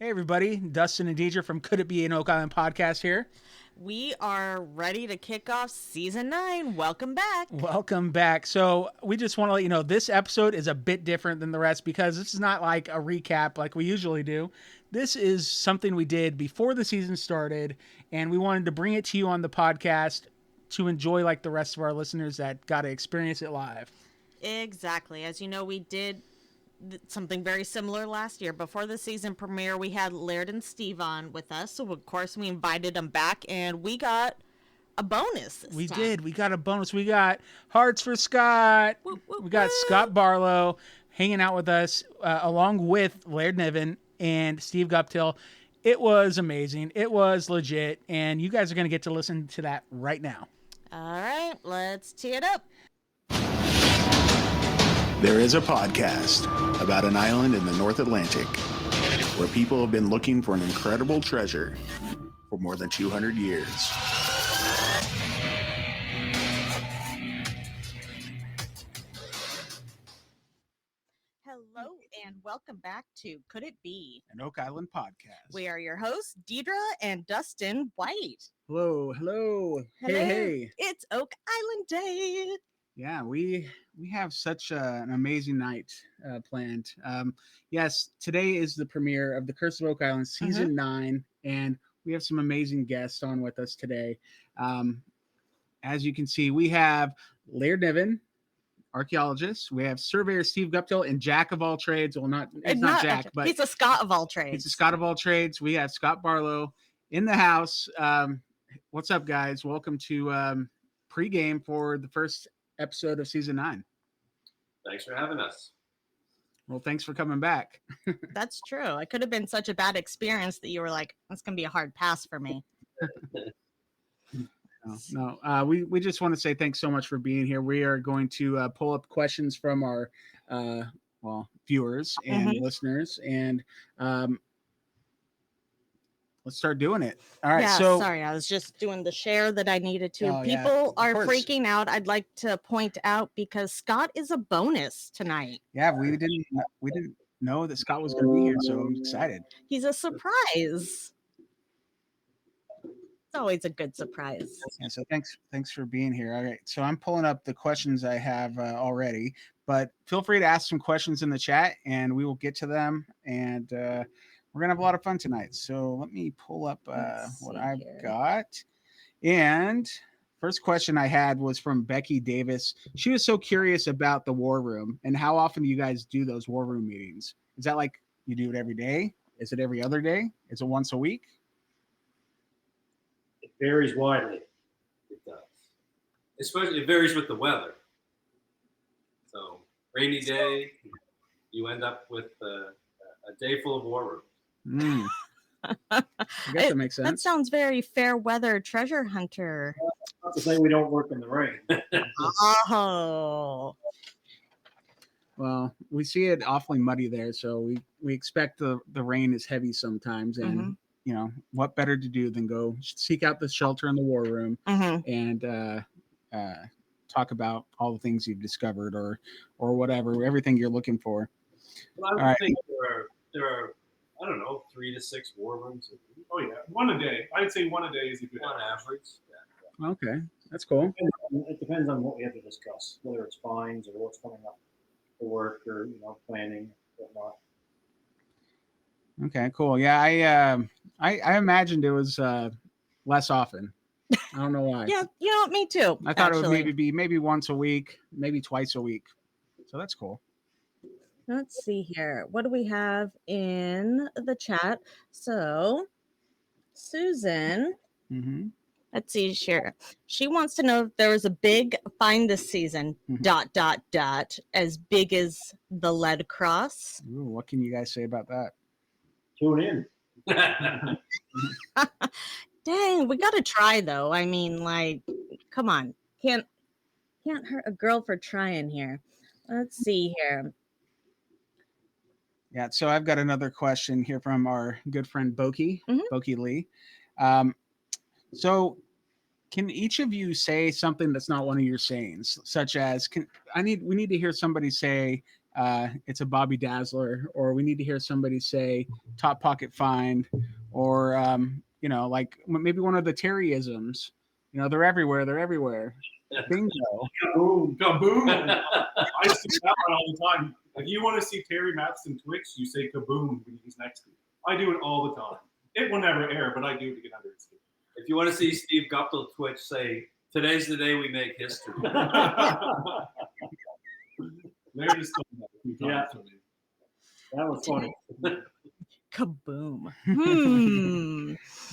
Hey everybody, Dustin and Deidre from Could It Be an Oak Island Podcast here. We are ready to kick off season 9. Welcome back. Welcome back. So we just want to let you know this episode is a bit different than the rest because this is not like a recap like we usually do. This is something we did before the season started, and we wanted to bring it to you on the podcast to enjoy like the rest of our listeners that got to experience it live. Exactly. As you know, we did something very similar last year. Before the season premiere, we had Laird and Steve on with us. So, of course, we invited them back, and we got a bonus this We time. did. We got a bonus. We got hearts for Scott. Woo, woo, We got woo. Scott Barlow hanging out with us along with Laird Niven and Steve Guptill. It was amazing. It was legit. And you guys are going to get to listen to that right now. All right, let's tee it up. There is a podcast about an island in the North Atlantic where people have been looking for an incredible treasure for more than 200 years. Hello, and welcome back to Could It Be? An Oak Island Podcast. We are your hosts, Deidre and Dustin White. Hello. Hello. Hey. It's Oak Island Day. Yeah, we have such an amazing night planned. Yes, today is the premiere of The Curse of Oak Island Season 9, and we have some amazing guests on with us today. As you can see, we have Laird Niven, archaeologist. We have surveyor Steve Guptill and Jack of all trades. Well, he's not Jack, but he's a Scott of all trades. He's a Scott of all trades. We have Scott Barlow in the house. What's up, guys? Welcome to pregame for the first episode of season 9. Thanks for having us. Well, thanks for coming back. That's true. It could have been such a bad experience that you were like, that's going to be a hard pass for me. No. We just want to say thanks so much for being here. We are going to pull up questions from our viewers and listeners, and let's start doing it. All right. Yeah, so sorry, I was just doing the share that I needed to. Oh, yeah, People of are course. freaking out. I'd like to point out because Scott is a bonus tonight. yeah, we didn't know that Scott was going to be here, so I'm excited. He's a surprise. It's always a good surprise. Yeah, so thanks for being here. All right, so I'm pulling up the questions I have already, but feel free to ask some questions in the chat, and we will get to them. And we're gonna have a lot of fun tonight. So let me pull up what I've got. And first question I had was from Becky Davis. She was so curious about the war room and how often do you guys do those war room meetings? Is that like you do it every day? Is it every other day? Is it once a week? It varies widely. It does. Especially, it varies with the weather. So, rainy day, you end up with a day full of war rooms. I guess that makes sense. That sounds very fair weather treasure hunter. Not to say we don't work in the rain. Oh. Well, we see it awfully muddy there, so we expect the rain is heavy sometimes, and you know what better to do than go seek out the shelter in the war room and talk about all the things you've discovered or whatever, everything you're looking for. Well, I would think there are I don't know, 3 to 6 war rooms. Oh yeah, one a day. I'd say one a day is a good On average. Yeah. Okay, that's cool. It depends on what we have to discuss, whether it's fines or what's coming up for work or planning, whatnot. Okay, cool. Yeah, I imagined it was less often. I don't know why. Yeah, me too. I thought actually. it would maybe once a week, maybe twice a week. So that's cool. Let's see here. What do we have in the chat? So, Susan, let's see here. She wants to know if there was a big find this season, ... as big as the lead cross. Ooh, what can you guys say about that? Tune in. Dang, we got to try though. I mean, like, come on. Can't hurt a girl for trying here. Let's see here. Yeah, so I've got another question here from our good friend Boki Lee. So can each of you say something that's not one of your sayings, such as we need to hear somebody say, it's a Bobby Dazzler, or we need to hear somebody say top pocket find, or like maybe one of the Terryisms. They're everywhere. They're everywhere. Bingo. Kaboom, kaboom. I say that one all the time. If you want to see Terry Matheson Twitch, you say kaboom when he's next to you. I do it all the time. It will never air, but I do it to get under its skin. If you want to see Steve Guptill Twitch, say, today's the day we make history. Laird is still there. Yeah. That was funny. Kaboom.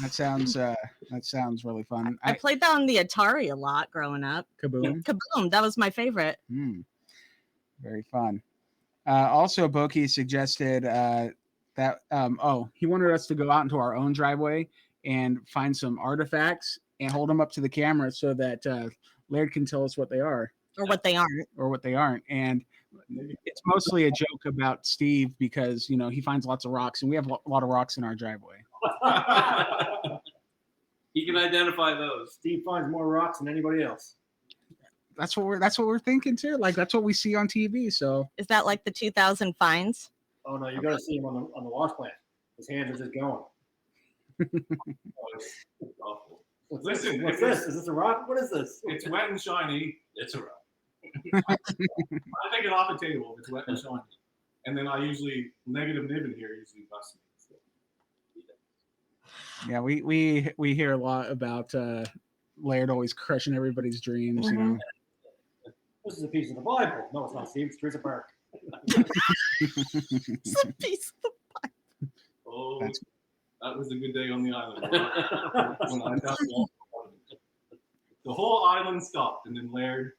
That sounds really fun. I played that on the Atari a lot growing up. Kaboom. Kaboom. That was my favorite. Very fun. Also, Boki suggested that he wanted us to go out into our own driveway and find some artifacts and hold them up to the camera so that Laird can tell us what they are. Or what they aren't. And it's mostly a joke about Steve because, he finds lots of rocks, and we have a lot of rocks in our driveway. He can identify those. Steve finds more rocks than anybody else. That's what we're thinking too. Like, that's what we see on TV. So is that like the 2000 finds? Oh no, you got to see him on the wash plant. His hands are just going. It's awful. Listen, what's this? Is this a rock? What is this? It's wet and shiny. It's a rock. I take it off the table if it's wet and shiny. And then I usually, negative Niven here usually busts me. So. Yeah, we hear a lot about Laird always crushing everybody's dreams. This is a piece of the Bible. No, it's not, Steve. It's Teresa Park. It's a piece of the Bible. Oh, that was a good day on the island. When I got the whole island stopped, and then Laird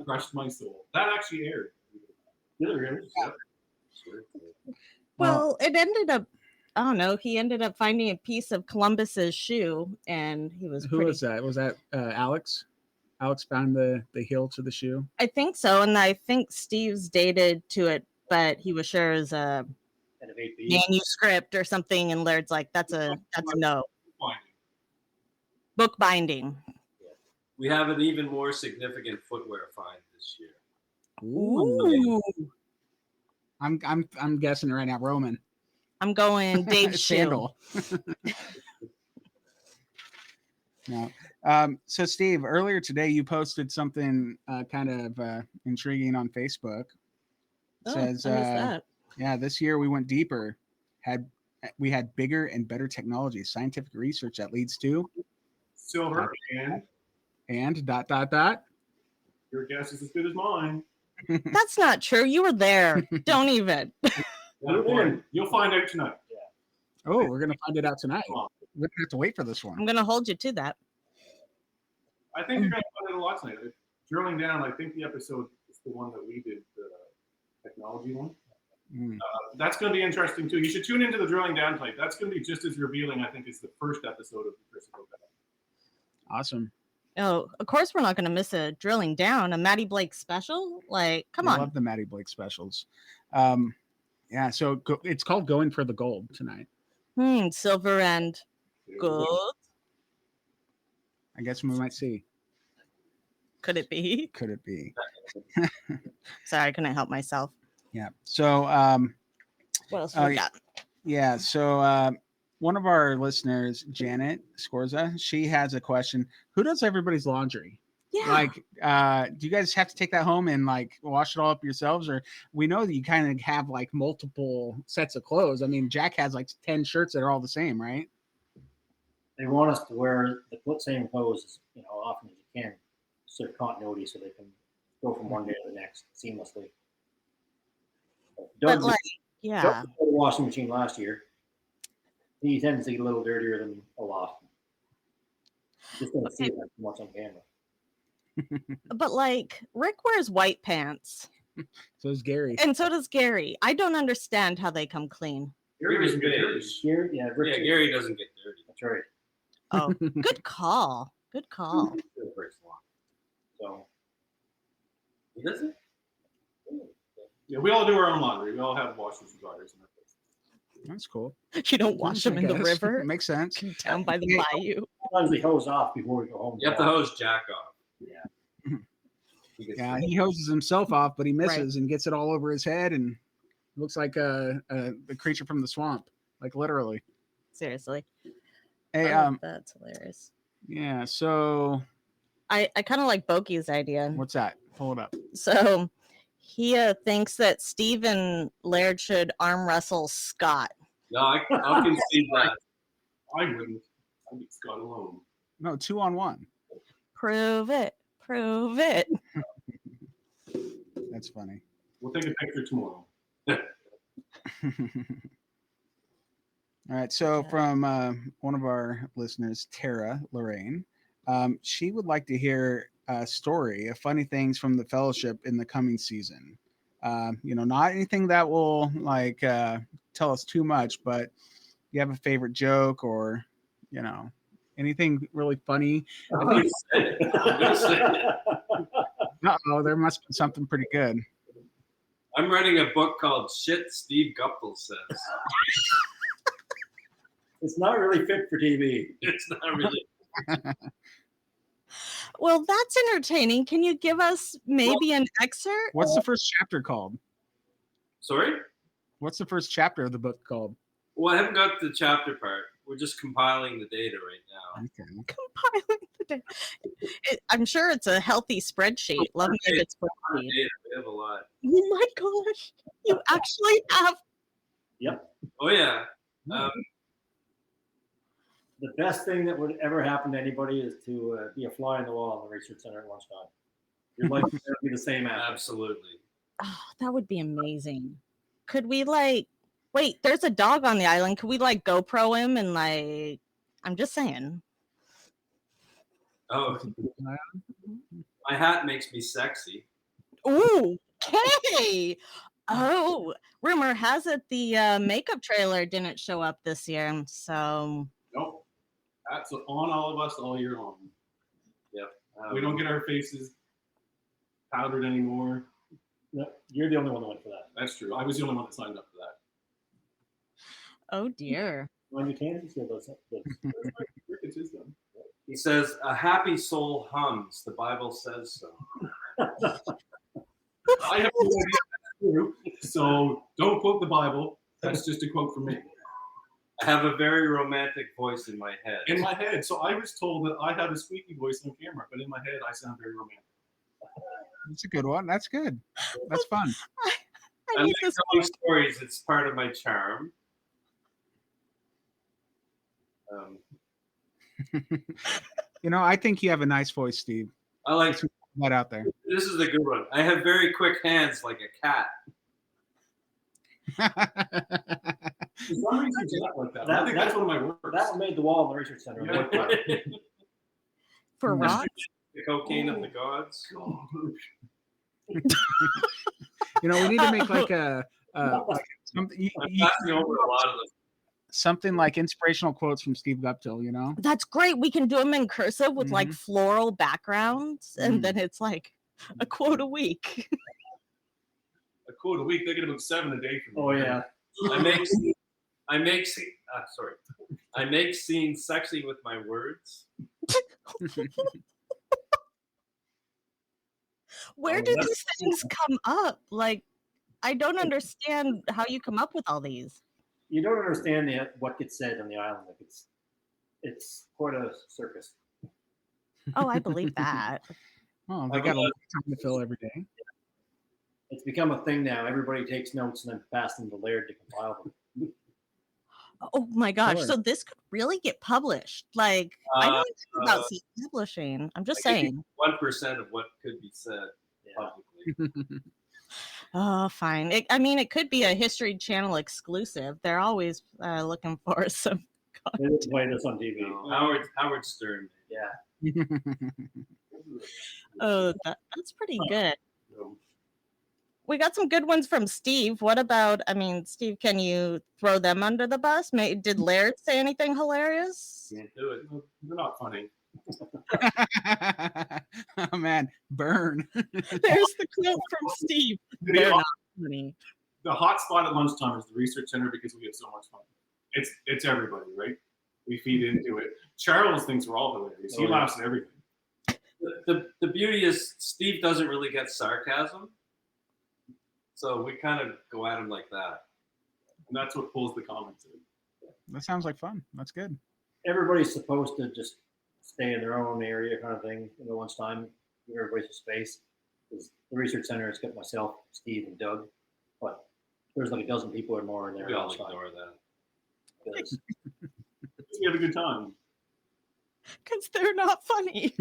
crushed my soul. That actually aired. Did it really? Yep. Sure. Well, it ended up, I don't know, he ended up finding a piece of Columbus's shoe, and he was Who was that? Was that Alex? Alex found the heel to the shoe? I think so, and I think Steve's dated to it, but he was sure it was a manuscript or something, and Laird's like, that's a no. Book binding. We have an even more significant footwear find this year. Ooh. I'm guessing right now, Roman. I'm going Dave's Sandal. No. So Steve, earlier today you posted something kind of intriguing on Facebook. It says, yeah, this year we went deeper. We had bigger and better technology, scientific research that leads to silver and ... Your guess is as good as mine. That's not true. You were there. Don't even. You'll find out tonight. Yeah. Oh, we're gonna find it out tonight. We're gonna have to wait for this one. I'm gonna hold you to that. I think you're gonna find it a lot tonight. Drilling down, I think the episode is the one that we did, the technology one. That's going to be interesting too. You should tune into the drilling down tonight. That's going to be just as revealing, I think, as the first episode of the Crystal Bell. Awesome. Oh, of course we're not going to miss a drilling down, a Maddie Blake special. Like, come on. I love the Maddie Blake specials. Yeah, so it's called Going for the Gold tonight. Silver and gold. I guess we might see. Could it be? Could it be? Sorry, I couldn't help myself. Yeah. So what else we got? Yeah, so one of our listeners, Janet Scorza, she has a question. Who does everybody's laundry? Yeah. Like, do you guys have to take that home and like wash it all up yourselves? Or we know that you kind of have like multiple sets of clothes. I mean, Jack has like 10 shirts that are all the same, right? They want us to wear the same clothes as often as you can, sort of continuity, so they can go from one day to the next seamlessly. But like, Doug put the washing machine last year. He tends to get a little dirtier than a lot. Just don't see that much on camera. But like, Rick wears white pants. So does Gary. And so does Gary. I don't understand how they come clean. Gary doesn't get dirty. Gary doesn't get dirty. That's right. Oh, good call. Good call. So, Does it? Yeah, we all do our own laundry. We all have washers and dryers in our places. That's cool. You don't wash them in the river. Makes sense. Down by the bayou. sometimes we hose off before we go home. You have to hose Jack off. Yeah. He Yeah, he hoses himself off, but he misses and gets it all over his head, and looks like a creature from the swamp, like literally. Seriously. Hey, that's hilarious. Yeah, so I kind of like Boki's idea. What's that? Pull it up. So he thinks that Steven Laird should arm wrestle Scott. No, I'll concede that. I wouldn't. I'd be Scott alone. No, 2-on-1. Prove it. Prove it. That's funny. We'll take a picture tomorrow. All right, so from one of our listeners, Tara Lorraine, she would like to hear a story of funny things from the Fellowship in the coming season. Not anything that will tell us too much, but you have a favorite joke or, anything really funny. Uh-oh, there must be something pretty good. I'm writing a book called Shit Steve Guptill Says. It's not really fit for TV. It's not really. Well, that's entertaining. Can you give us maybe an excerpt? What's the first chapter called? Sorry? What's the first chapter of the book called? Well, I haven't got the chapter part. We're just compiling the data right now. Okay. Compiling the data. I'm sure it's a healthy spreadsheet. Love me if it's spreadsheet. We have a lot. Oh my gosh. You actually have. Yep. Oh, yeah. The best thing that would ever happen to anybody is to be a fly in the wall in the research center at lunchtime. Your life would never be the same after. Absolutely. Oh, that would be amazing. Could we wait, there's a dog on the island. Could we GoPro him and I'm just saying. Oh, my hat makes me sexy. Ooh, okay. Oh, rumor has it the makeup trailer didn't show up this year, so. Nope. That's on all of us all year long. Yep. We don't get our faces powdered anymore. No, you're the only one that went for that. That's true. I was the only one that signed up for that. Oh dear. When you can, just those. Ricketts is done. He says, a happy soul hums. The Bible says so. I have no idea that's true, so don't quote the Bible. That's just a quote from me. I have a very romantic voice in my head. In my head. So I was told that I have a squeaky voice on camera, but in my head, I sound very romantic. That's a good one. That's good. That's fun. I like telling stories. It's part of my charm. I think you have a nice voice, Steve. I like that out there. This is a good one. I have very quick hands like a cat. For some reason, like that. I think that's one of my words. That one made the wall in the research center. Yeah. For Rock? The cocaine of the gods. We need to make something. Passing over a lot of them. Something like inspirational quotes from Steve Guptill, That's great. We can do them in cursive with floral backgrounds, and then it's a quote a week. A quote a week. They get about 7 a day from me. Oh yeah. I make scenes sexy with my words. Where do these things come up? I don't understand how you come up with all these. You don't understand what gets said on the island. It's quite a circus. Oh, I believe that. Oh, they got a lot of time to fill every day. It's become a thing now. Everybody takes notes and then pass them to Laird to compile them. Oh my gosh! Sure. So this could really get published. I know anything about publishing. I'm just saying. 1% of what could be said publicly. Oh, fine. It could be a History Channel exclusive. They're always looking for some They didn't play this on TV. No, Howard Stern. Yeah. Oh, that's pretty good. We got some good ones from Steve. What about, Steve, can you throw them under the bus? Did Laird say anything hilarious? Can't do it. They're not funny. Oh man, burn. There's the quote from Steve. They're not funny. The hot spot at lunchtime is the research center because we have so much fun. It's everybody, right? We feed into it. Charles thinks we're all hilarious. He laughs at everything. The beauty is Steve doesn't really get sarcasm, so we kind of go at him like that. And that's what pulls the comments in. That sounds like fun. That's good. Everybody's supposed to just stay in their own area, kind of thing. Lunchtime, give everybody some space. Because the research center has got myself, Steve, and Doug, but there's like a dozen people or more in there. We all ignore that. Because We have a good time. Because they're not funny.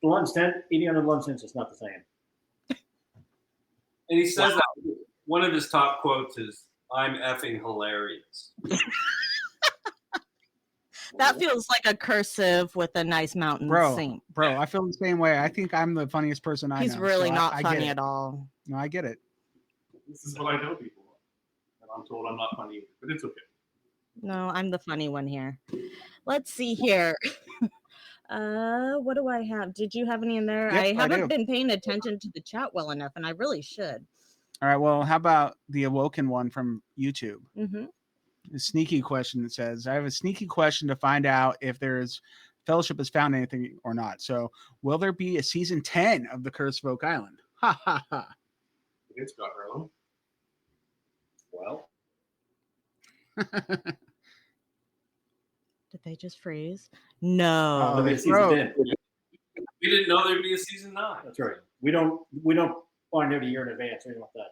lunch tent, eating under the lunch tent is not the same. And he says that one of his top quotes is, "I'm effing hilarious." That feels like a cursive with a nice mountain scene. Bro, I feel the same way. I think I'm the funniest person I know. He's really so not I funny at all. No, I get it. This is what I tell people. And I'm told I'm not funny either, but it's okay. No, I'm the funny one here. Let's see here. What do I have? Did you have any in there? Yep, I haven't been paying attention to the chat well enough, and I really should. All right. Well, how about the Awoken one from YouTube? Mm-hmm. A sneaky question that says, I have a sneaky question to find out if there's Fellowship has found anything or not. So, will there be a season 10 of The Curse of Oak Island? Ha ha ha. It's Scott Barlow. Well, Did they just freeze? No. Oh, they season froze. 10. We didn't know there'd be a season 9. That's right. We don't find out a year in advance or anything like that.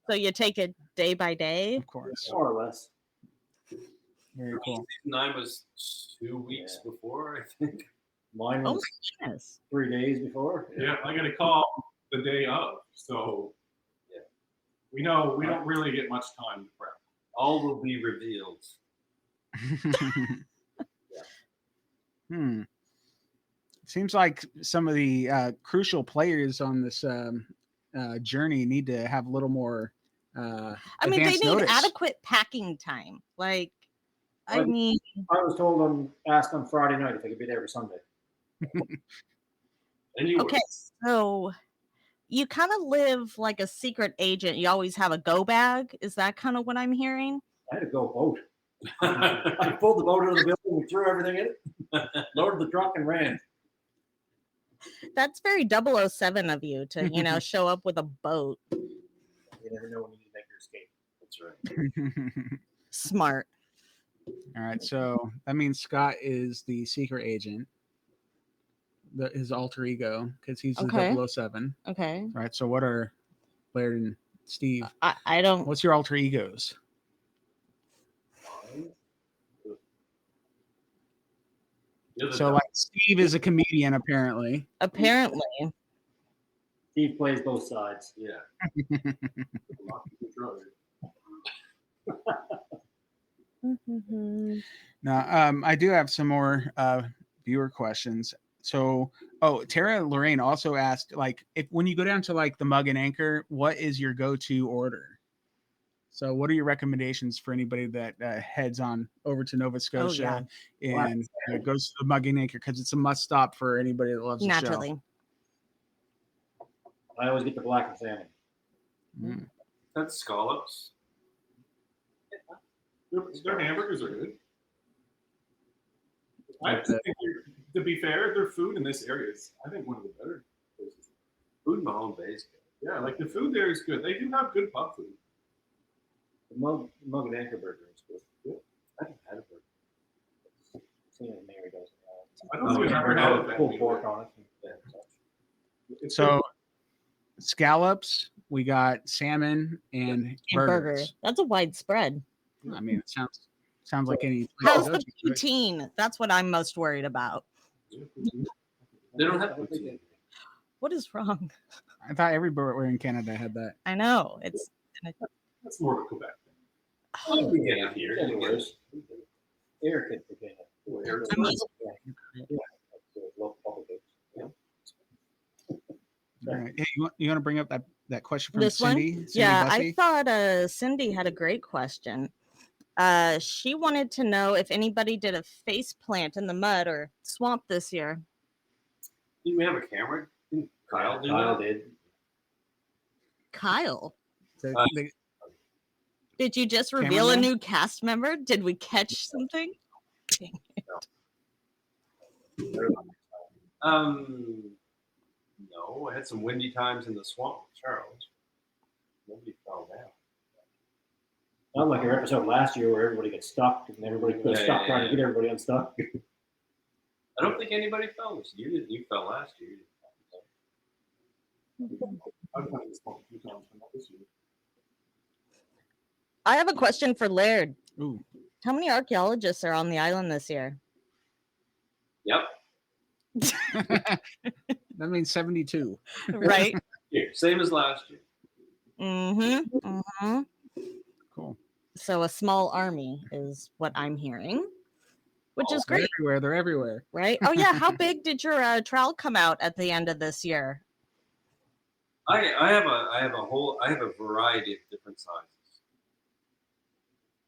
So you take it day by day? Of course. More or less. Very cool. Season 9 was 2 weeks before, I think. Mine Oh was my goodness. 3 days before. Yeah, I got a call the day of. So we know we don't really get much time to prep. All will be revealed. Seems like some of the crucial players on this journey need to have a little more I mean, they need notice. adequate packing time. Like, I mean, I was told asked on Friday night if I could be there for Sunday. And you okay, so you kind of live like a secret agent. You always have a go bag. Is that kind of what I'm hearing? I had to go boat. I pulled the boat out of the building, we threw everything in it, loaded the truck, and ran. That's very 007 of you to, show up with a boat. You never know when you need to make your escape. That's right. Smart. All right, so that means Scott is the secret agent, his alter ego, because he's the 007. Okay. All right, so what are Laird and Steve? I don't. What's your alter egos? So, like, Steve is a comedian, apparently. Apparently. Steve plays both sides. Yeah. Now, I do have some more viewer questions. So, Tara Lorraine also asked, like, when you go down to like the Mug and Anchor, what is your go-to order? So, what are your recommendations for anybody that heads on over to Nova Scotia and goes to the Mug and Anchor, because it's a must-stop for anybody that loves the show? I always get the black and salmon. That's scallops. Their hamburgers are good. I think, to be fair, their food in this area is, I think, one of the better places. Food in Mahone Bay is good. Yeah, like the food there is good. They do have good pub food. The mug and Anchor burger is good. Yeah. I haven't had a burger. Seeing as Mary doesn't I don't think I've ever had a pulled pork on it. So scallops, we got salmon and burgers. Burger. That's a wide spread. I mean, it sounds like any. How's the poutine? That's what I'm most worried about. They don't have poutine. What is wrong? I thought everywhere in Canada had that. I know. that's more of a Quebec thing. Oh, we get it here. Anyways, Eric could begin it. All right. Hey, you want to bring up that question from This one? Cindy? Yeah, Bussey? I thought Cindy had a great question. She wanted to know if anybody did a face plant in the mud or swamp this year. Did we have a camera? Didn't Kyle do Kyle that? did. Kyle, So did you just Cameraman? reveal a new cast member? Did we catch something? Dang it. No, I had some windy times in the swamp with Charles. Nobody fell down. Not like your episode last year where everybody gets stuck and everybody could stop trying to get everybody unstuck. I don't think anybody fell this year. You fell last year. I've done this one a few times, but not this year. I have a question for Laird. Ooh. How many archaeologists are on the island this year? Yep. That means 72. Right? Here, same as last year. Cool. So a small army is what I'm hearing, which is great. They're everywhere. Right? Oh yeah. How big did your trowel come out at the end of this year? I have a variety of different sizes.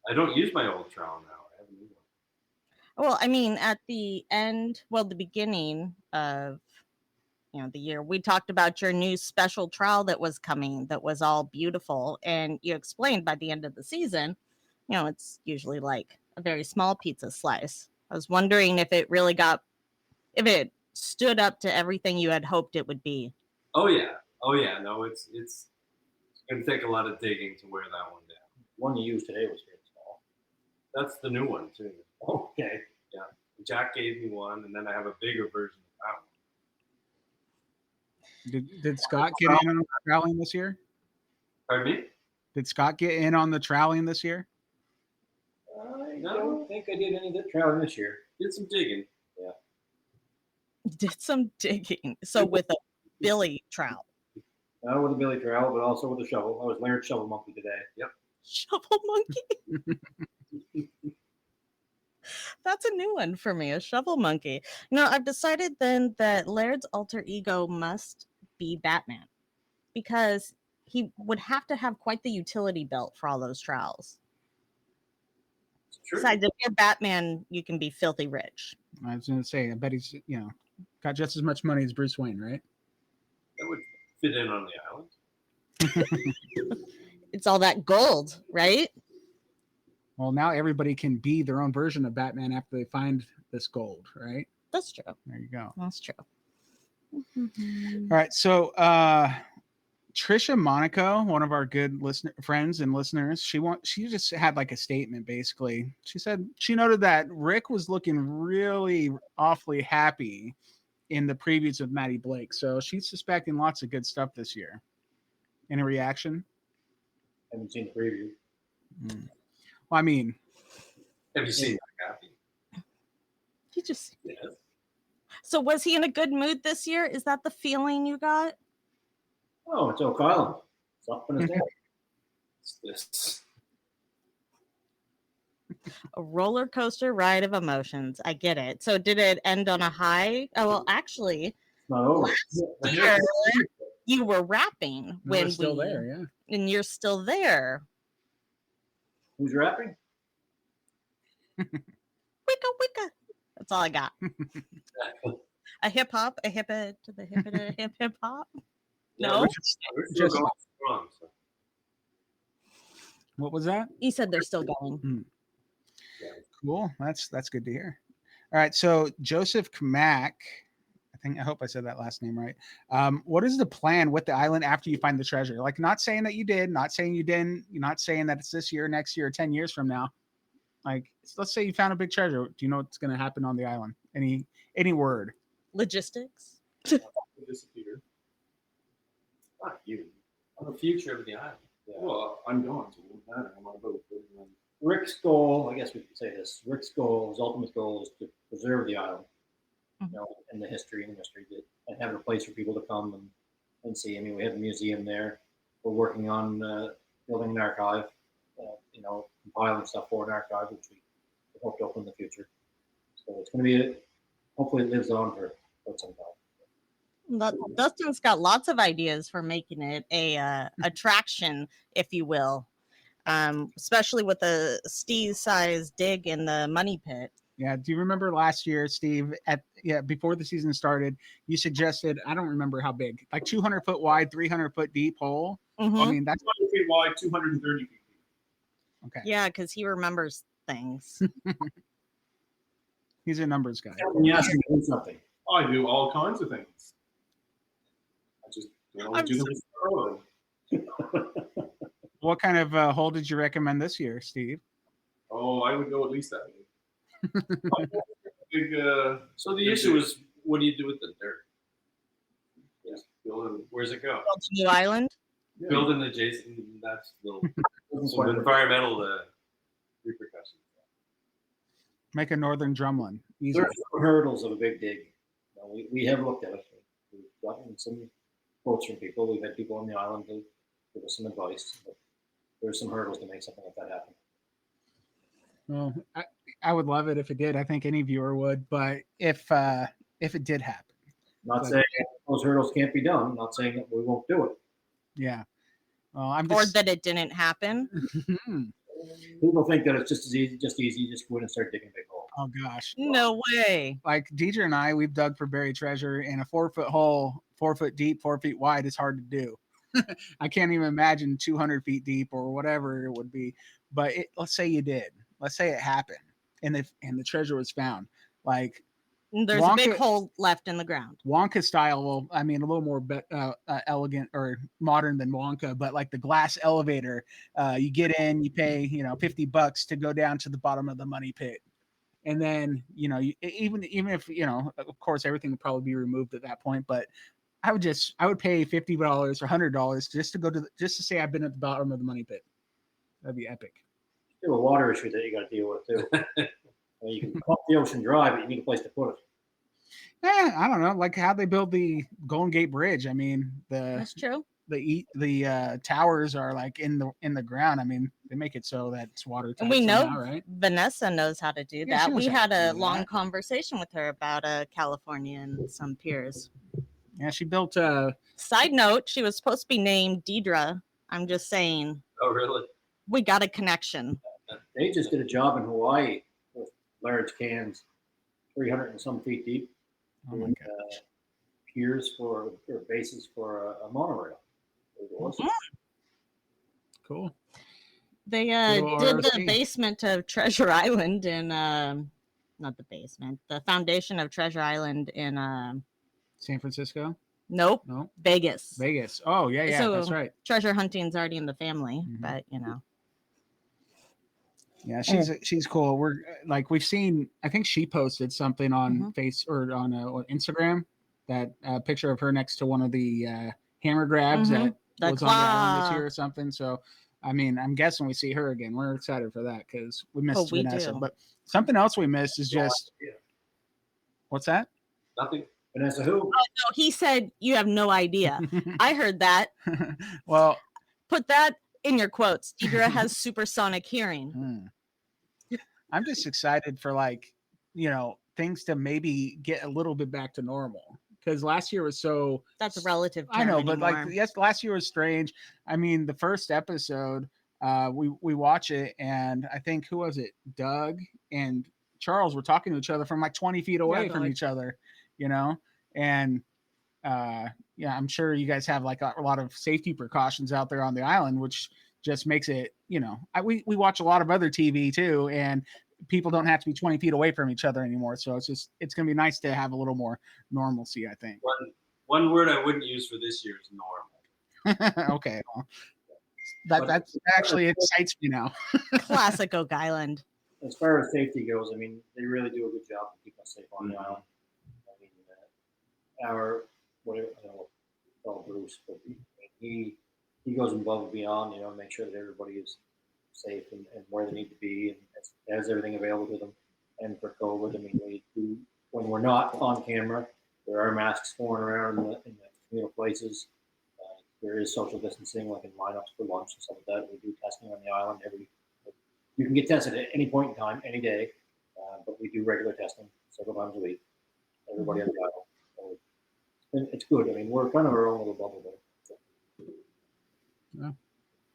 I don't use my old trowel now. I have a new one. Well, I mean, at the end, the beginning of the year, we talked about your new special trowel that was coming, that was all beautiful, and you explained by the end of the season, it's usually like a very small pizza slice. I was wondering if it stood up to everything you had hoped it would be. Oh yeah. No, it's going to take a lot of digging to wear that one down. The one you used today was very small. That's the new one too. Okay. Yeah. Jack gave me one, and then I have a bigger version of that one. Did Scott get in on the troweling this year? Pardon me? Did Scott get in on the troweling this year? I don't think I did any of the troweling this year. Did some digging. Yeah. Did some digging. So with a Billy trowel. Not with a Billy trowel, but also with a shovel. I was Laird Shovel Monkey today. Yep. Shovel monkey. That's a new one for me, a shovel monkey. I've decided then that Laird's alter ego must be Batman, because he would have to have quite the utility belt for all those trowels. Besides, if you're Batman, you can be filthy rich. I was going to say, I bet he's, got just as much money as Bruce Wayne, right? That would fit in on the island. It's all that gold, right? Well, now everybody can be their own version of Batman after they find this gold, right? That's true. There you go. That's true. All right. So Trisha Monaco, one of our good friends and listeners, she just had like a statement basically. She said she noted that Rick was looking really awfully happy in the previews of Maddie Blake. So she's suspecting lots of good stuff this year. Any reaction? Haven't seen the preview. Well, I mean, have you seen Happy? He just. Yes. So was he in a good mood this year? Is that the feeling you got? Oh, it's Oak Island. It's up in his day. It's this. A roller coaster ride of emotions. I get it. So did it end on a high? Oh, well, actually, It's not over. year, you were rapping when we're still there, yeah. And you're still there. Who's rapping? Wicca, wicca. That's all I got. A hip hop, a hip to the hip hop. No, We're still going strong. So. What was that? You said they're still going. Cool. That's good to hear. All right. So Joseph Kamak, I hope I said that last name right. What is the plan with the island after you find the treasure? Like, not saying that you did, not saying you didn't, you're not saying that it's this year, next year, 10 years from now. Like, let's say you found a big treasure. Do you know what's going to happen on the island? Any word? Logistics. Disappear. Not you. On the future of the island. Yeah. Well, I'm going to. It won't matter. I'm on a boat. Rick's goal, I guess we could say this. Rick's goal, his ultimate goal, is to preserve the island, and the history and and have a place for people to come and see. I mean, we have a museum there. We're working on building an archive, compiling stuff for an archive, which we hope to open in the future. So it's going to be, hopefully it lives on for some time. Dustin's got lots of ideas for making it a attraction, if you will, especially with the Steve-sized dig in the money pit. Yeah. Do you remember last year, Steve, before the season started, you suggested, I don't remember how big, like 200 foot wide, 300 foot deep hole. Mm-hmm. I mean, that's 200 feet wide, 230 feet deep. Okay. Yeah, because he remembers things. He's a numbers guy. When you ask him to do something, I do all kinds of things. I just don't always do them for them. What kind of hole did you recommend this year, Steve? Oh, I would go at least that big. Big, So the issue is, what do you do with the dirt? just build Where's it go? New Island. a- Build an adjacent. That's little doesn't some quite work. environmental repercussions. Make a northern drumlin. Easy. There's some hurdles of a big dig. We have looked at it. We've gotten some quotes from people. We've had people on the island who give us some advice. But there's some hurdles to make something like that happen. Well, I would love it if it did. I think any viewer would. But if it did happen, Not saying those hurdles can't be done. Not saying that we won't do it. yeah. Well, I'm Or just. that it didn't happen. People think that it's just easy. Just go in and start digging a big hole. Oh gosh. No way. Like Deidre and I, we've dug for buried treasure, and a 4-foot hole, 4 foot deep, 4 feet wide is hard to do. I can't even imagine 200 feet deep or whatever it would be. But let's say you did. Let's say it happened, and the treasure was found. Like There's a big Wonka- hole left in the ground. Wonka style, well, I mean, a little more elegant or modern than Wonka, but like the glass elevator, you get in, you pay, $50 to go down to the bottom of the money pit. And then, even if, of course, everything would probably be removed at that point, but I would pay $50 or $100 just to just to say I've been at the bottom of the money pit. That'd be epic. You have a water issue that you got to deal with too. You can pump the ocean dry, but you need a place to put it. I don't know, like how they build the Golden Gate Bridge. I mean, That's true. the towers are like in the ground. I mean, they make it so that it's watertight. And we know somehow, right? Vanessa knows how to do Yeah, she that. knows We how had to a do long that. conversation with her about California and some piers. Yeah, she built Side note, she was supposed to be named Deidre. I'm just saying, Oh, really? we got a connection. They just did a job in Hawaii with large cans, 300 and some feet deep. oh my and, god. Piers or bases for a monorail. It was. Cool. They Little did the ROC. basement of Treasure Island in not the basement, the foundation of Treasure Island in San Francisco? nope, No. Vegas. Vegas. Oh, yeah, So- that's right. Treasure hunting's already in the family, Mhm. but Yeah, she's cool. We're like we've seen. I think she posted something on Mhm. Face or on Instagram, that picture of her next to one of the hammer grabs Mhm. that The was on the island this claw. year or something. So, I mean, I'm guessing we see her again. We're excited for that because we missed we Vanessa. do. But something else we missed is just what's that? Nothing. Vanessa who? No, he said you have no idea. I heard that. Well, Put that in your quotes. Deidre has supersonic hearing. I'm just excited for things to maybe get a little bit back to normal because last year was so. That's a relative term I know, but anymore. yes, last year was strange. I mean, the first episode, we watch it, and I think who was it? Doug and Charles were talking to each other from like 20 feet away from each other, and yeah, I'm sure you guys have like a lot of safety precautions out there on the island, which just makes it, we watch a lot of other TV too, and people don't have to be 20 feet away from each other anymore. So it's going to be nice to have a little more normalcy, I think. One word I wouldn't use for this year is normal. Okay. Well, that actually excites me now. Classic Oak Island. As far as safety goes, I mean, they really do a good job to keep us safe on the island. I mean, our whatever I don't know, call Bruce, but he goes above and beyond, to make sure that everybody is safe and where they need to be and has everything available to them. And for COVID, I mean, we do, when we're not on camera, there are masks going around in the communal places. There is social distancing, like in lineups for lunch and stuff like that. We do testing on the island you can get tested at any point in time, any day, but we do regular testing several times a week. Everybody on the island. So it's good. I mean, we're kind of our own little bubble there. Yeah.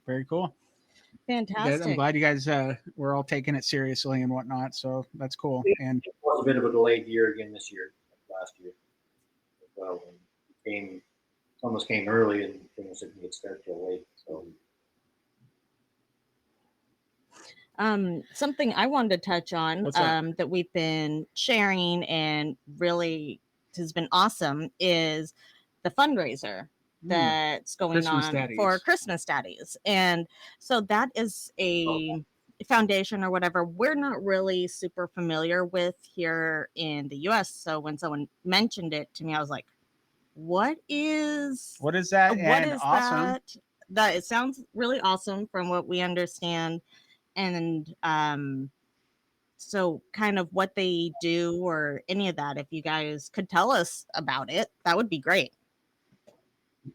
Very cool. Fantastic. I'm glad you guys were all taking it seriously and whatnot. So that's cool. And it was a bit of a delayed year again this year, last year. Well, almost came early and things didn't get started till late. So Something I wanted to touch on What's that? that we've been sharing and really has been awesome is the fundraiser that's going Christmas on Daddies. for Christmas Daddies. And so that is a foundation or whatever we're not really super familiar with here in the US. So when someone mentioned it to me, I was like, what is What is that? what And is awesome. that it sounds really awesome from what we understand. And so kind of what they do or any of that, if you guys could tell us about it, that would be great.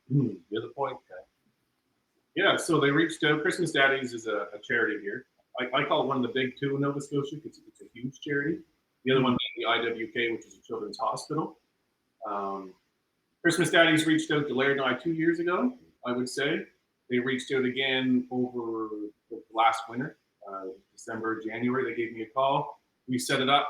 You're the point guy. Yeah, so they reached out. Christmas Daddies is a charity here. I call it one of the big two in Nova Scotia because it's a huge charity. The other one being the IWK, which is a children's hospital. Christmas Daddies reached out to Laird and I 2 years ago, I would say. They reached out again over the last winter, December, January. They gave me a call. We set it up.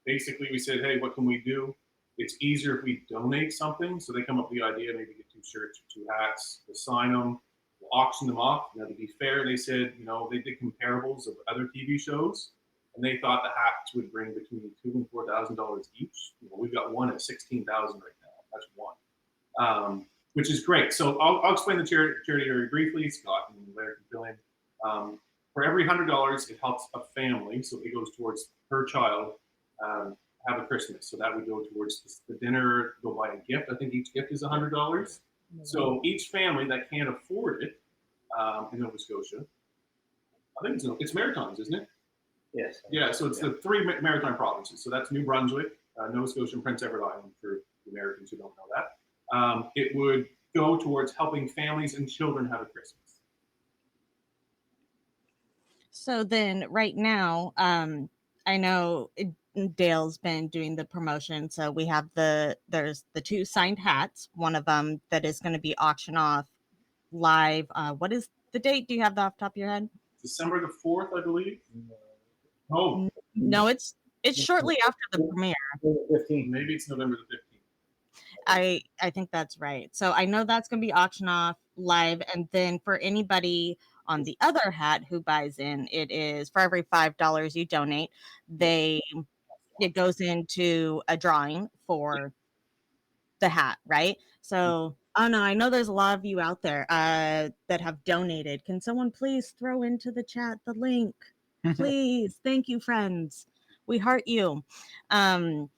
Basically, we said, hey, what can we do? It's easier if we donate something. So they come up with the idea, maybe get 2 shirts or 2 hats. We'll sign them. We'll auction them off. Now, to be fair, they said, they did comparables of other TV shows, and they thought the hats would bring between $2,000 and $4,000 each. We've got one at $16,000 right now. That's one, which is great. So I'll explain the charity very briefly. Scott and Laird Niven. For every $100, it helps a family, so it goes towards per child. Have a Christmas, so that would go towards the dinner. Go buy a gift. I think each gift is $100. So each family that can't afford it in Nova Scotia, I think it's Maritimes, isn't it? Yes. Yeah. So it's the 3 maritime provinces. So that's New Brunswick, Nova Scotia, and Prince Edward Island for the Americans who don't know that. It would go towards helping families and children have a Christmas. So then right now, I know Dale's been doing the promotion. So we have there's the 2 signed hats, one of them that is going to be auctioned off live. What is the date? Do you have that off the top of your head? December the 4th, I believe. Oh, no, it's shortly after the premiere. 15. Maybe it's November the 15th. I think that's right. So I know that's going to be auctioned off live. And then for anybody on the other hat who buys in, it is for every $5 you donate, it goes into a drawing for the hat, right? So, oh no, I know there's a lot of you out there that have donated. Can someone please throw into the chat the link? Please. Thank you, friends. We heart you. And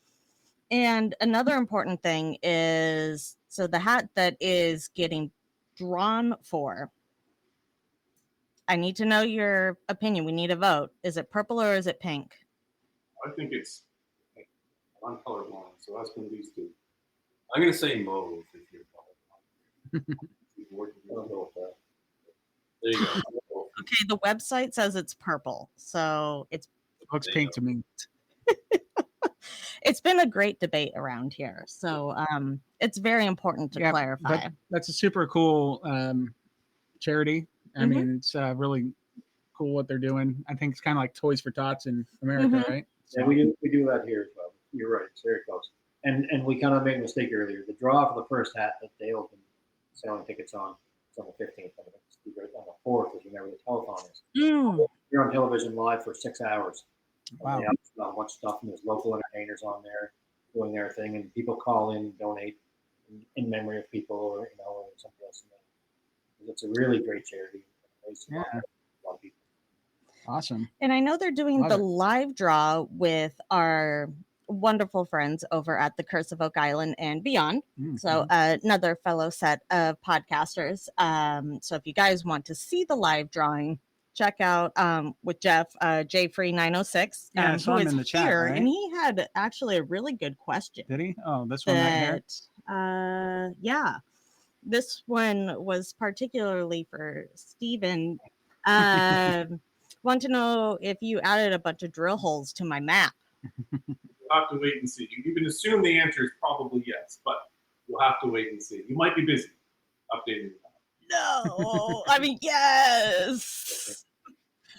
another important thing is, so the hat that is getting drawn for, I need to know your opinion. We need a vote. Is it purple or is it pink? I think it's, I'm colorblind, so that's going to be these 2. I'm going to say mauve if you're colorblind. There you go. Okay, the website says it's purple, so it looks pink to me. It's been a great debate around here, so it's very important to clarify. That's a super cool charity. I mean, it's really cool what they're doing. I think it's kind of like Toys for Tots in America, right? So, yeah, we do that here as well. You're right; it's very close. And we kind of made a mistake earlier. The draw for the first hat that Dale been selling tickets on is on the 15th. On the 4th, as you remember, the telethon is. You're on television live for 6 hours. Wow. They have a bunch of stuff, and there's local entertainers on there doing their thing, and people call in and donate in memory of people or something else. It's a really great charity. Yeah. A lot of people. Awesome. And I know they're doing the live draw with our wonderful friends over at the Curse of Oak Island and beyond. So another fellow set of podcasters. So if you guys want to see the live drawing, check out with Jeff, JFree906, who is in the chat, here, right? And he had actually a really good question. Did he? Oh, this one right here. Yeah, this one was particularly for Steven. Want to know if you added a bunch of drill holes to my map. You'll have to wait and see. You can assume the answer is probably yes, but you'll have to wait and see. You might be busy updating the map. No, I mean, yes.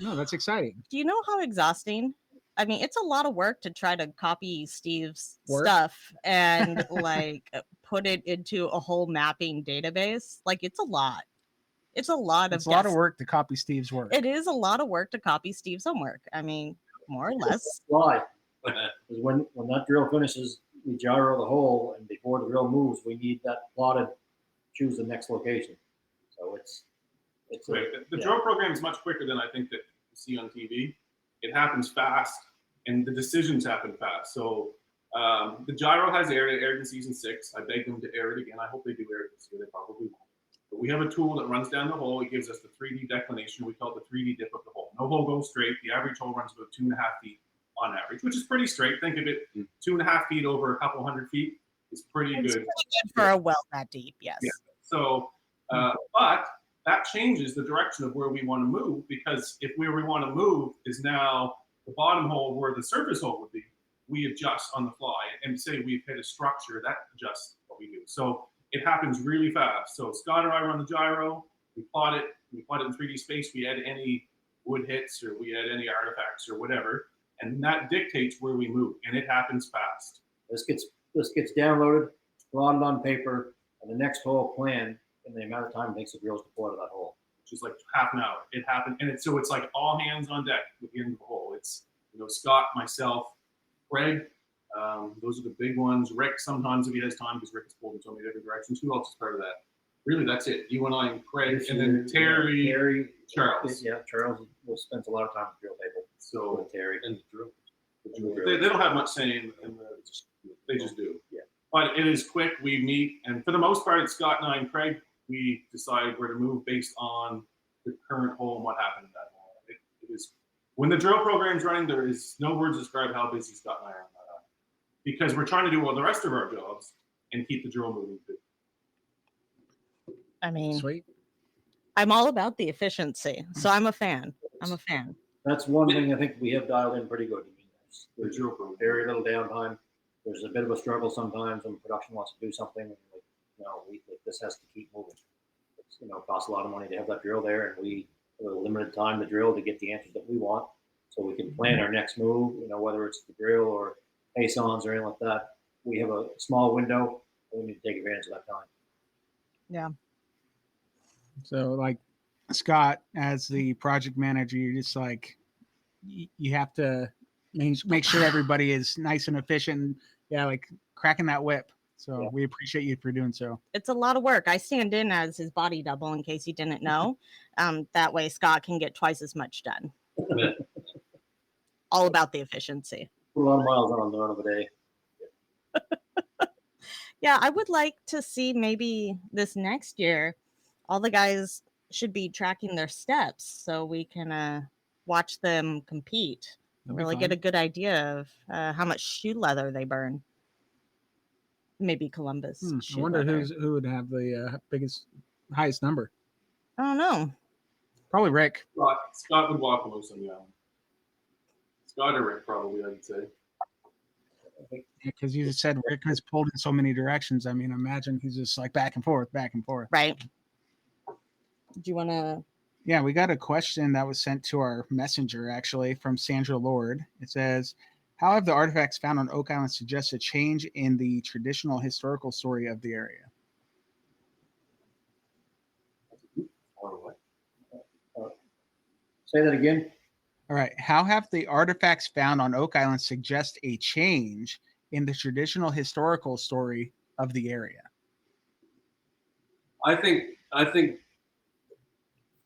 No, that's exciting. Do you know how exhausting? I mean, it's a lot of work to try to copy Steve's stuff and like put it into a whole mapping database. Like, it's a lot. It's a lot It's of a lot of work to copy Steve's work. It is a lot of work to copy Steve's homework. I mean, more or less. Why? Because when that drill finishes, we gyro the hole, and before the drill moves, we need that plotted. Choose the next location. So it's quick. The drill program is much quicker than I think that you see on TV. It happens fast, and the decisions happen fast. So the gyro has aired in season 6. I begged them to air it again. I hope they do air it this year. They probably won't. But we have a tool that runs down the hole. It gives us the 3D declination. We call it the 3D dip of the hole. No hole goes straight. The average hole runs about 2.5 feet on average, which is pretty straight. Think of it, 2.5 feet over a couple hundred feet is pretty good. It's pretty good for a well that deep, yes. Yeah. So, but that changes the direction of where we want to move, because if where we want to move is now the bottom hole where the surface hole would be, we adjust on the fly. And say we've hit a structure, that adjusts what we do. So it happens really fast. So Scott or I run the gyro, we plot it in 3D space, we add any wood hits or we add any artifacts or whatever, and that dictates where we move, and it happens fast. This gets downloaded, plotted on paper, and the next hole planned in the amount of time it takes the drills to pour to that hole. Which is like half an hour. It happened, and it's like all hands on deck at the end of the hole. It's Scott, myself, Greg. Those are the big ones. Rick sometimes if he has time, because Rick has pulled in so many different directions. Who else is part of that? Really, that's it. You and I and Craig, and then Terry, Charles. Yeah, Charles spends a lot of time at the drill table. So with Terry And the drill. they don't have much say in they just do. Yeah. But it is quick. We meet, and for the most part, it's Scott and I and Craig. We decide where to move based on the current hole and what happened in that hole. It is when the drill program's running, there is no words to describe how busy Scott and I are on that, because we're trying to do all the rest of our jobs and keep the drill moving too. I mean, Sweet. I'm all about the efficiency, so I'm a fan. That's one thing I think we have dialed in pretty good. There's drill program. very little downtime. There's a bit of a struggle sometimes when production wants to do something. This has to keep moving. It costs a lot of money to have that drill there, and we have a limited time to drill to get the answers that we want, so we can plan our next move. Whether it's the drill or pace-ons or anything like that, we have a small window, and we need to take advantage of that time. Yeah. So, like Scott, as the project manager, you're just like, you have to make sure everybody is nice and efficient. Yeah, like cracking that whip. So we appreciate you for doing so. It's a lot of work. I stand in as his body double in case you didn't know. That way Scott can get twice as much done. All about the efficiency. Put a lot of miles on the run of a day. Yeah, I would like to see maybe this next year, all the guys should be tracking their steps so we can watch them compete. Really get a good idea of how much shoe leather they burn. Maybe Columbus. I wonder who would have the highest number. I don't know. Probably Rick. Scott would walk most on the island. Scott or Rick, probably, I would say. Because you just said Rick has pulled in so many directions. I mean, imagine he's just like back and forth. Right. Do you want to? Yeah, we got a question that was sent to our messenger, actually, from Sandra Lord. It says, how have the artifacts found on Oak Island suggest a change in the traditional historical story of the area? Or what? Say that again. All right. How have the artifacts found on Oak Island suggest a change in the traditional historical story of the area? I think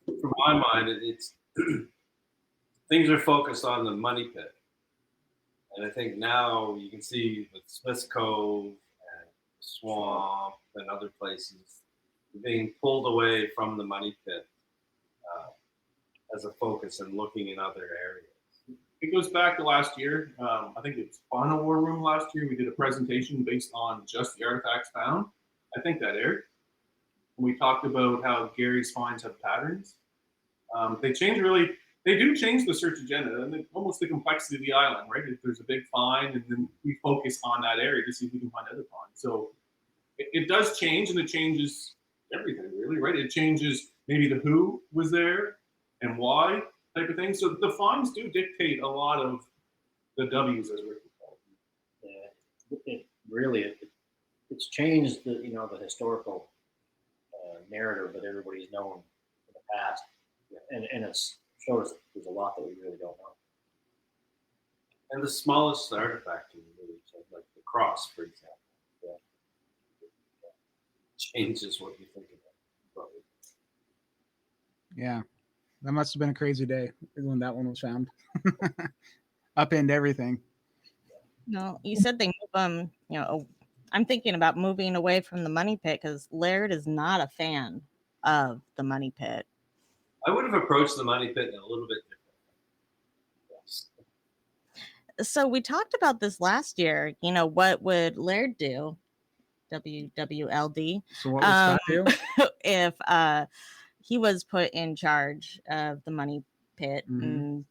from my mind, it's things are focused on the money pit. And I think now you can see with Smith's Cove and Swamp and other places being pulled away from the money pit as a focus and looking in other areas. It goes back to last year. I think it's Fauna War Room last year. We did a presentation based on just the artifacts found. I think that aired. We talked about how Gary's finds have patterns. They do change the search agenda and almost the complexity of the island, right? If there's a big find, and then we focus on that area to see if we can find other finds. So it does change, and it changes everything, really, right? It changes maybe the who was there and why type of thing. So the finds do dictate a lot of the W's, as Rick called them. Yeah, it's changed the historical narrative that everybody's known past, and it's showed us there's a lot that we really don't know. And the smallest artifact in the movie, so like the cross, for example, changes what you think about it. Yeah, that must have been a crazy day when that one was found. Upend everything. No, you said they move I'm thinking about moving away from the money pit because Laird is not a fan of the money pit. I would have approached the money pit in a little bit different. Yes. So we talked about this last year. What would Laird do? WWLD. So what would Scott do? If he was put in charge of the money pit, and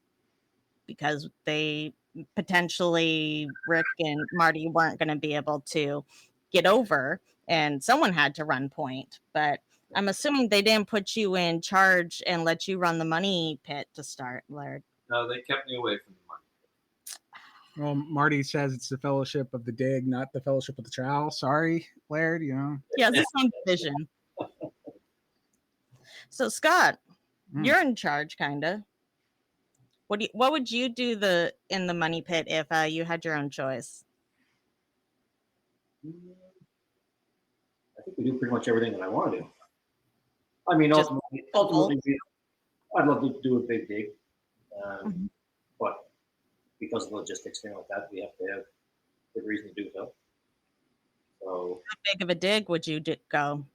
because they potentially Rick and Marty weren't going to be able to get over, and someone had to run point. But I'm assuming they didn't put you in charge and let you run the money pit to start, Laird. No, they kept me away from the money pit. Well, Marty says it's the Fellowship of the Dig, not the Fellowship of the Trowel. Sorry, Laird. Yeah, it's some division. So Scott, you're in charge, kinda. What would you do in the money pit if you had your own choice? I think we do pretty much everything that I want to do. I mean, ultimately, I'd love to do a big dig, but because of logistics, things like that, we have to have a good reason to do so. So, how big of a dig would you go?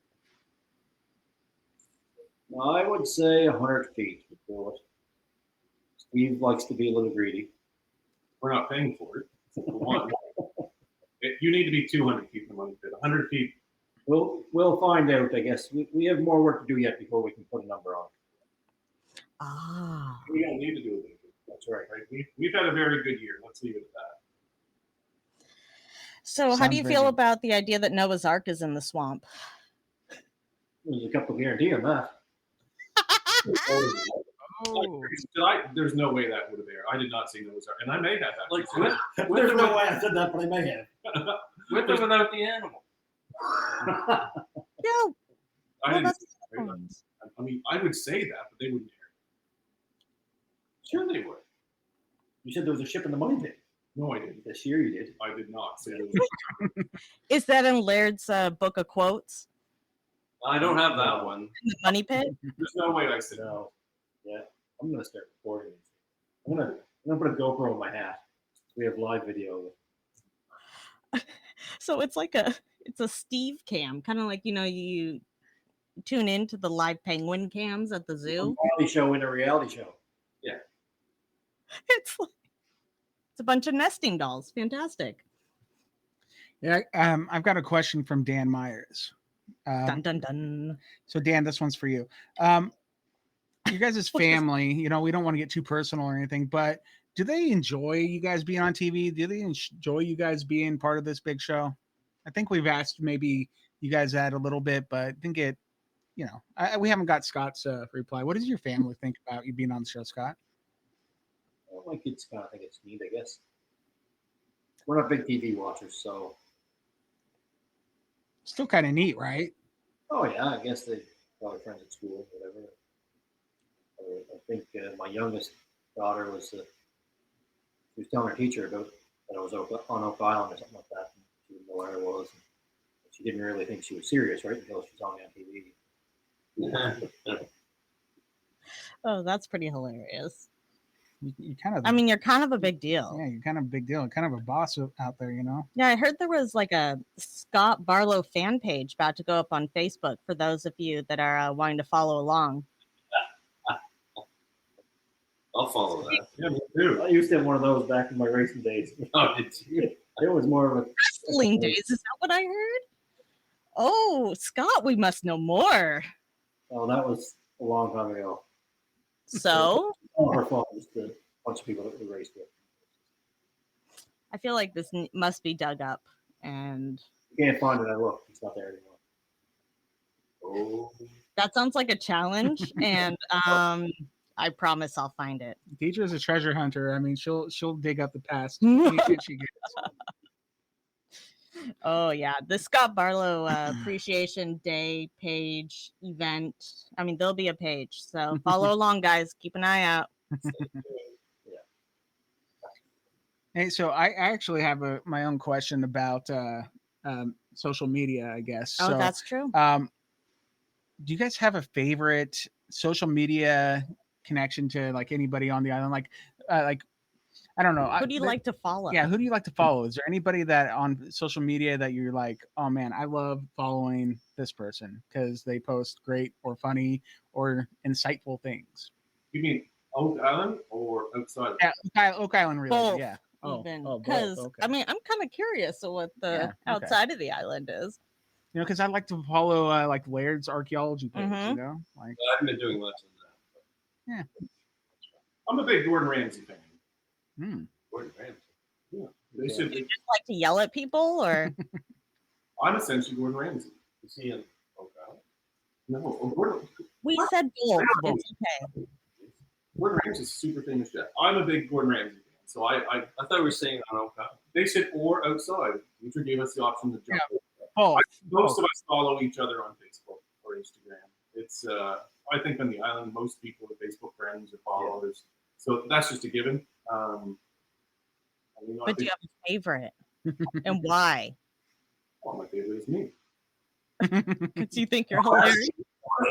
I would say 100 feet would do it. Steve likes to be a little greedy. We're not paying for it. For one, you need to be 200 feet in the money pit. 100 feet. We'll find out. I guess we have more work to do yet before we can put a number on it. Ah, we don't need to do it. That's right. We've had a very good year. Let's leave it at that. So, how do you feel about the idea that Noah's Ark is in the swamp? There's a couple guarantee on that. Oh. There's no way that would have aired. I did not see Noah's Ark, and I may have that. Like There's no way I said that, but I may have. with or without the animal. No. I didn't. I mean, I would say that, but they wouldn't air. Sure, they would. You said there was a ship in the money pit. No, I didn't. This year you did. I did not say Is that in Laird's book of quotes? I don't have that one. In the money pit? There's no way I said no. Yeah, I'm gonna start recording. I'm gonna put a GoPro in my hat. We have live video. So it's a Steve cam, kind of like you tune into the live penguin cams at the zoo. A reality show in a reality show. Yeah. It's a bunch of nesting dolls. Fantastic. Yeah, I've got a question from Dan Myers. Dun dun dun. So Dan, this one's for you. You guys' family, we don't want to get too personal or anything, but do they enjoy you guys being on TV? Do they enjoy you guys being part of this big show? I think we've asked maybe you guys that a little bit, but I think we haven't got Scott's reply. What does your family think about you being on the show, Scott? Well, my kids kind of think it's neat, I guess. We're not big TV watchers, so. Still kind of neat, right? Oh, yeah, I guess they probably friends at school, whatever. I think my youngest daughter she was telling her teacher about that I was on Oak Island or something like that. And she didn't know where I was. And she didn't really think she was serious, right? Until she saw me on TV. Oh, that's pretty hilarious. You kind of. I mean, you're kind of a big deal. Yeah, you're kind of a big deal. Kind of a boss out there, Yeah, I heard there was like a Scott Barlow fan page about to go up on Facebook for those of you that are wanting to follow along. I'll follow that. Yeah, me too. I used to have one of those back in my racing days. Oh, did you? It was more of a Wrestling days, is that what I heard? Oh, Scott, we must know more. Oh, that was a long time ago. So? Our fault, just a bunch of people that we raced with. I feel like this must be dug up, and you can't find it. I looked; it's not there anymore. Oh, that sounds like a challenge, and I promise I'll find it. Deidre's a treasure hunter. I mean, she'll dig up the past. She gets. Oh yeah, the Scott Barlow Appreciation Day page event. I mean, there'll be a page, so follow along, guys. Keep an eye out. Hey, so I actually have my own question about social media, I guess. Oh, So, that's true. do you guys have a favorite social media connection to like anybody on the island? Like I don't know. Who do you like to follow? Yeah, who do you like to follow? Is there anybody that on social media that you're like, oh man, I love following this person because they post great or funny or insightful things? You mean Oak Island or outside? Yeah, Oak Island, really. Both, Yeah. even both. because Okay. I mean, I'm kind of curious of what the Yeah, okay. outside of the island is. You know, because I like to follow like Laird's archaeology page. You know, like I haven't been doing much of that. Yeah. I'm a big Gordon Ramsay fan. Gordon Ramsay. Yeah. They should. You just like to yell at people, or I'm essentially Gordon Ramsay. Is he in Oak Island? No, Gordon. we What? said both. Both. It's okay. Gordon Ramsay's a super famous chef. I'm a big Gordon Ramsay fan, so I I thought we were saying on Oak Island. they said or outside. Nature gave us the option to jump. Yeah. Both. Most of us follow each other on Facebook or Instagram. It's I think on the island most people are Facebook friends or followers, so that's just a given. But do you have a favorite, and why? Well, my favorite is me. Because you think you're hilarious.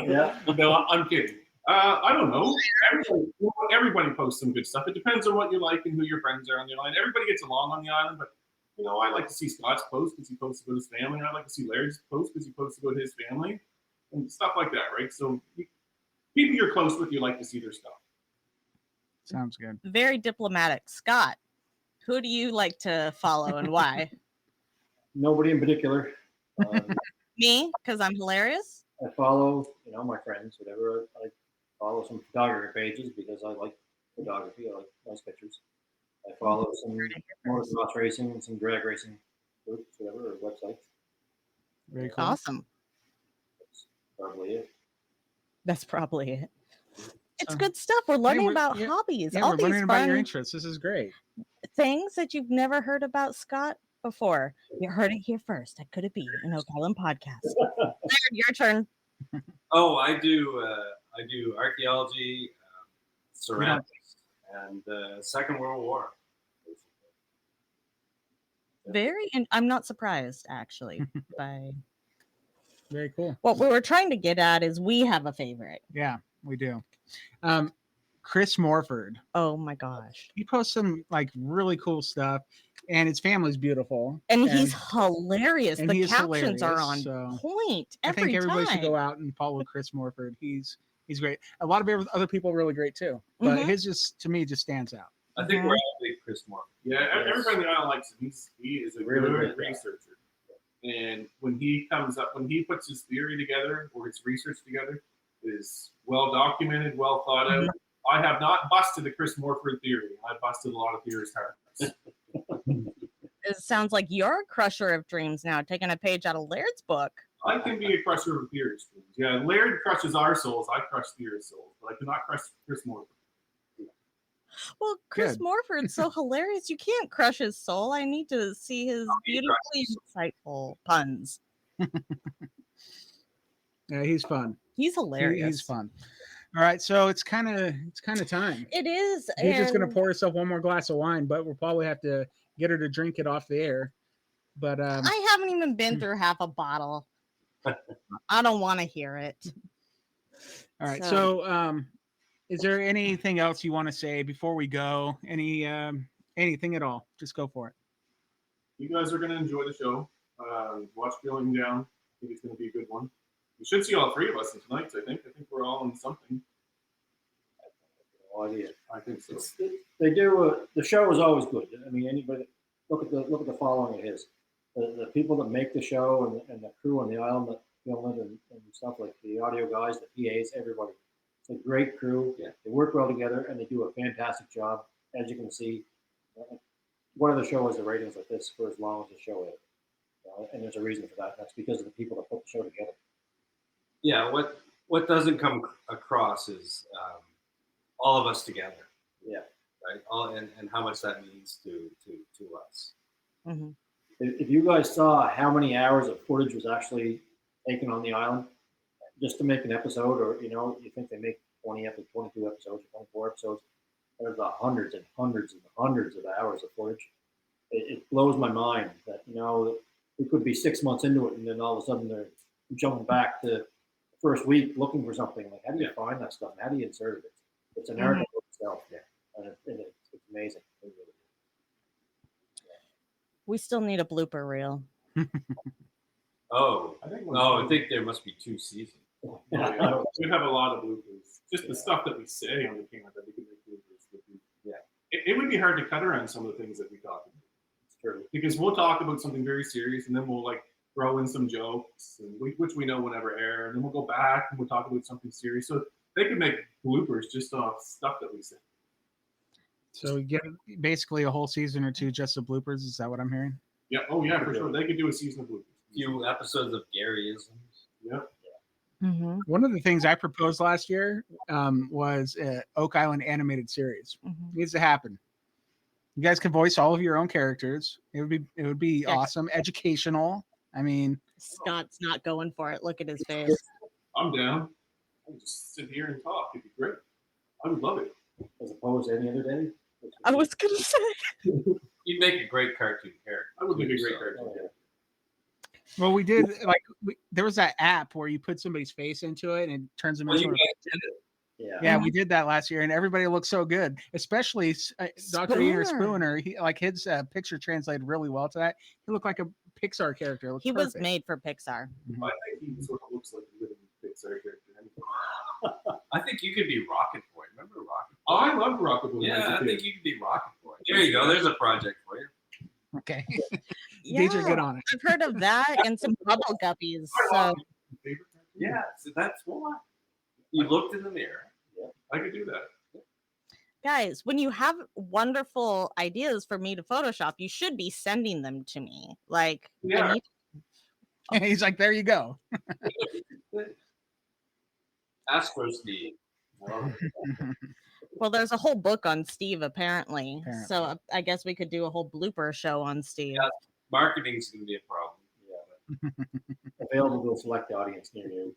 Yeah, no, I'm kidding. I don't know. Everybody posts some good stuff. It depends on what you like and who your friends are on the island. Everybody gets along on the island, but you know, I like to see Scott's post because he posts about his family. I like to see Laird's post because he posts about his family and stuff like that, right? So people you're close with, you like to see their stuff. Sounds good. Very diplomatic. Scott, who do you like to follow and why? Nobody in particular. Me, because I'm hilarious. I follow, my friends, whatever. I follow some photography pages because I like photography. I like nice pictures. I follow some motocross racing and some drag racing groups, whatever, or websites. Very cool. Awesome. That's probably it. That's probably it. It's good stuff. We're learning about hobbies. Yeah, all we're these learning fun about your interests. This is great. things that you've never heard about Scott before. You heard it here first. That could it be an OakIslandPodcast? Laird, your turn. Oh, I do archaeology, ceramics, and Second World War. And I'm not surprised actually by Very cool. what we were trying to get at is we have a favorite. Yeah, we do. Chris Morford. Oh my gosh. He posts some like really cool stuff, and his family's beautiful. And he's hilarious. And The captions are on point I think everybody time. should go out and follow Chris Morford. He's great. A lot of other people are really great too, but his just stands out. I think we're all big Chris Moore. Yeah, everybody on the island likes him. He is a Really good good researcher. And when he puts his theory together or his research together, it is well documented, well thought out. I have not busted the Chris Morford theory. I busted a lot of theories hard. It sounds like you're a crusher of dreams now, taking a page out of Laird's book. I can be a crusher of theories. Yeah, Laird crushes our souls. I crush theory souls, but I cannot crush Chris Morford. Well, Chris Morford's so hilarious. You can't crush his soul. I need to see his beautifully insightful puns. Yeah, he's fun. He's hilarious. He's fun. All right, so it's kind of time. It is. He's just gonna pour herself one more glass of wine, but we'll probably have to get her to drink it off the air. But I haven't even been through half a bottle. I don't want to hear it. All right, so is there anything else you want to say before we go? Anything at all? Just go for it. You guys are going to enjoy the show. Watch Drilling Down. I think it's going to be a good one. You should see all three of us in tonight's. I think we're all in something. No idea. I think so. They do. The show is always good. I mean, anybody look at the following of his. The people that make the show and the crew on the island that film it and stuff, like the audio guys, the PAs, everybody. It's a great crew. Yeah. They work well together and they do a fantastic job. As you can see, one of the shows the ratings like this for as long as the show is. And there's a reason for that. That's because of the people that put the show together. Yeah, what doesn't come across is all of us together. Yeah. Right. And how much that means to us. Mm-hmm. If you guys saw how many hours of footage was actually taken on the island just to make an episode, or you think they make 22 episodes, or 24 episodes, there's hundreds and hundreds and hundreds of hours of footage. It blows my mind that we could be 6 months into it, and then all of a sudden they're jumping back to the first week looking for something. Like, how do you find that stuff? How do you insert it? It's an art itself, and it's amazing. We still need a blooper reel. I think there must be 2 seasons. We have a lot of bloopers. Just the stuff that we say on the camera that we can make bloopers. It would be hard to cut around some of the things that we talk about. It's true. Because we'll talk about something very serious, and then we'll throw in some jokes, which we know will never air, and then we'll go back and we'll talk about something serious. So they can make bloopers just off stuff that we say. So you get basically a whole season or 2 just of bloopers. Is that what I'm hearing? Yeah. Oh yeah, for sure. They could do a season of bloopers. A few episodes of Garyisms. Yeah. Mm-hmm. One of the things I proposed last year was an Oak Island animated series. Mm-hmm. It needs to happen. You guys can voice all of your own characters. It would be awesome, educational. I mean, Scott's not going for it. Look at his face. I'm down. I can just sit here and talk. It'd be great. I would love it. As opposed to any other day. I was gonna say. You'd make a great cartoon character. I would make a great character. well, we did there was that app where you put somebody's face into it and it turns them into. You guys did it. Yeah, we did that last year, and everybody looked so good. Especially Dr. Ian Spooner. He his picture translated really well to that. He looked like a Pixar character. He was made for Pixar. Mm-hmm. I think he sort of looks like a living Pixar character. I think you could be Rocket Boy. Remember Rocket Boy? Oh, I loved Rocket Boy. Yeah, I think you could be Rocket Boy. There you go. There's a project for you. Okay. Yeah, Deidre, get on it. I've heard of that and some bubble guppies. So Yeah, so that's why. You looked in the mirror. I could do that. guys, when you have wonderful ideas for me to Photoshop, you should be sending them to me. Like, Yeah. He's like, there you go. Astro Steve. well, there's a whole book on Steve apparently. So I guess we could do a whole blooper show on Steve. Yeah, marketing's gonna be a problem. Yeah. Available to a select audience near you.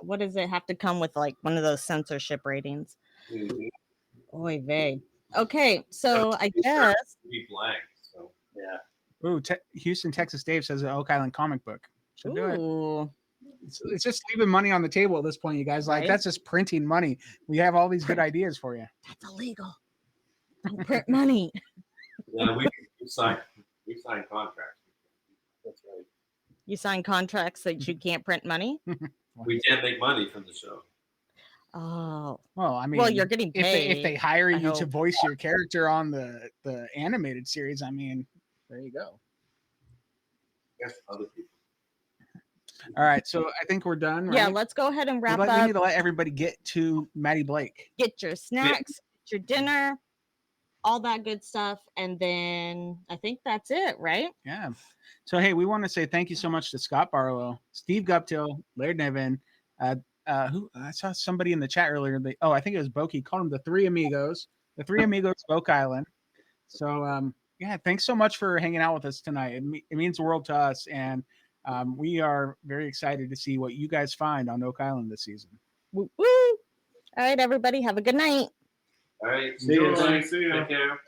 What does it have to come with, like one of those censorship ratings? Mm-hmm. Oy vey. Okay, so I guess be blank. So yeah. Ooh, Houston, Texas Dave says an Oak Island comic book. Should do it. ooh, It's just leaving money on the table at this point, you guys. Like, Right? that's just printing money. We have all these good ideas for you. that's illegal. Don't print money. yeah, we signed contracts. That's right. You sign contracts that you can't print money. We can't make money from the show. Oh, Well, I mean, well, you're getting paid. if they hire I you to hope. voice your character on the animated series, I mean, there you go. Yes, other people. All right, so I think we're done. Right? Yeah, let's go ahead and wrap we up. need to let everybody get to Maddie Blake. Get your snacks, get your dinner, all that good stuff, and then I think that's it, right? Yeah. So hey, we want to say thank you so much to Scott Barlow, Steve Guptill, Laird Niven. Who I saw somebody in the chat earlier. I think it was Boki. Called them the Three Amigos. The Three Amigos of Oak Island. So yeah, thanks so much for hanging out with us tonight. It means the world to us, and we are very excited to see what you guys find on Oak Island this season. Woo, woo. All right, everybody, have a good night. All right. See you. See ya. Take care.